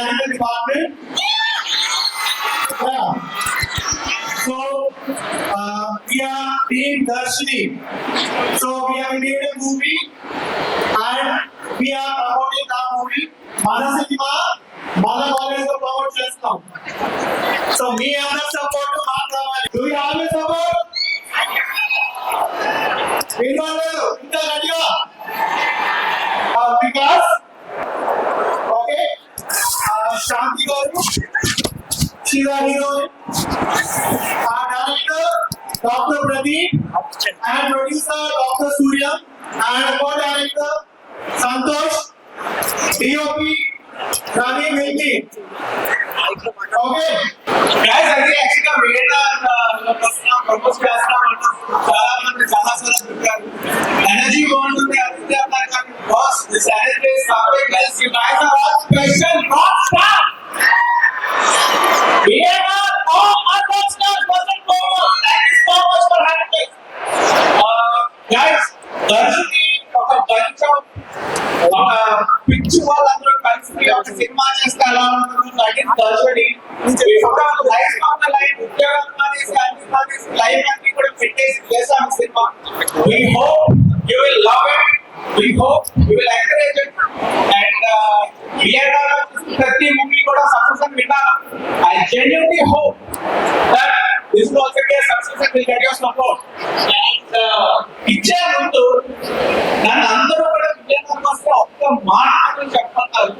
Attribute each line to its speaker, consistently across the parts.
Speaker 1: mechanical department. Yeah. So we are Team Darshini. So we have made a movie and we are promoting that movie. Mana cinema, Mana college ko promote chestam. So me అందరి support మాట్లాడాలి. Do you have a support? వినలేదు ఇంత గట్టిగా. Vikas. Okay. Shanti garu. She's a heroine. Our director, Dr. Pradeep, and producer, Dr. Surya, and co-director, Santosh, DOP, Rani Mehndi. Okay. Guys, I think actually we had propose energy going to the boss. This energy is something else. You guys are all special rock stars. We are all rock stars. Thank you so much for having us. Guys, Darshini of a bunch of picture వాళ్ళందరూ కలిసి ఒక cinema చేస్తే ఎలా ఉంటుంది that is Darshini. Life of the life ఉద్యోగం అనేసి life అన్ని కూడా పెట్టేసి చేసాం cinema. We hope you will love it. We hope you will encourage it. And we are ప్రతి మూవీ కూడా సక్సెస్ అని విన్నాను. I genuinely hope that this will also be a success and will get your support. And ఇచ్చే ముందు నన్ను అందరూ కూడా విజయనగరం వస్తే ఒక్క మాట చెప్పన్నారు.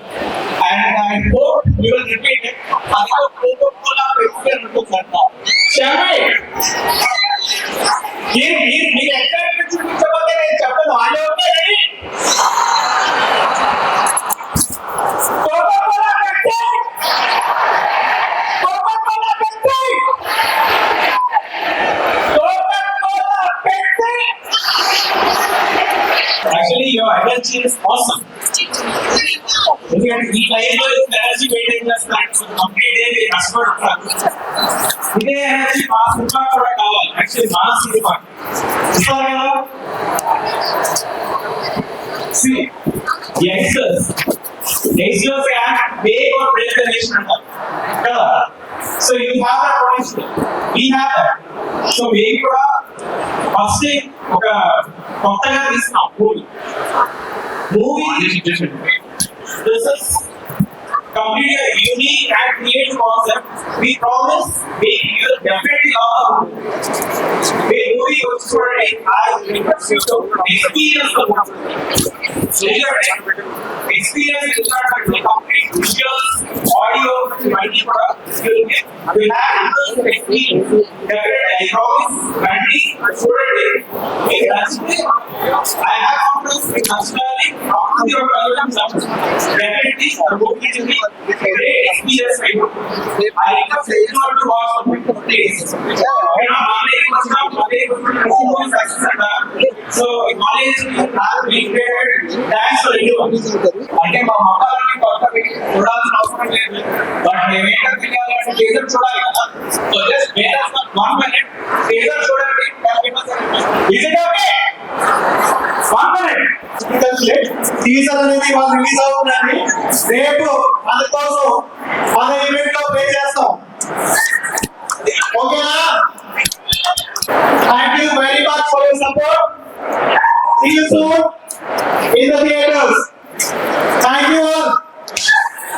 Speaker 1: And I hope you will repeat it. అది ఒక కోకోకోలా పెప్సీ అనుకుంటున్నా. షమి మీరు ఎక్సైట్మెంట్ చూపించకపోతే నేను చెప్పను. ఆడే okay ready? Coca Cola Pepsi, Coca Cola Pepsi, Coca Cola Pepsi. Actually, your energy is awesome. ఎందుకంటే ఈ లైఫ్లో ఎనర్జీ మెయింటైన్ చేస్తున్నారు కంప్లీట్ డే కష్టపడుతున్నారు. ఇదే ఎనర్జీ మా సినిమా కూడా కావాలి. యాక్చువల్లీ మా సినిమా చూస్తారు కదా. See, youngsters can make or break the nation అంటారు కదా. So you have that potential. We have that. So మేము కూడా ఫస్ట్ ఒక కొత్తగా తీస్తున్నాం movie. This is completely a unique and creative concept. We promise we will definitely love the movie. Was already experience the movie. Experience is not like complete visuals, audio, multi product. We have experience. Definitely, I promise. Randy, already. I have confidence in personally after your programs. Definitely, the movie will be a great experience for you. I request everyone to watch the movie, please. So, college has been created. Thanks for you. అంటే మా మొక్కలన్నీ కొత్త చూడాల్సిన అవసరం లేదు. But మేము ఏంటంటే teaser చూడాలి కదా. So just where of 1 minute teaser చూడండి. Is it okay? 1 minute. Teaser అనేది వాళ్ళు రిలీజ్ అవుతుందండి. రేపు మన కోసం మన ఈవెంట్ లో ప్లే చేస్తాం. ఓకేనా? Thank you very much for your support. See you soon in the theaters. Thank you all.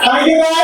Speaker 1: Thank you guys.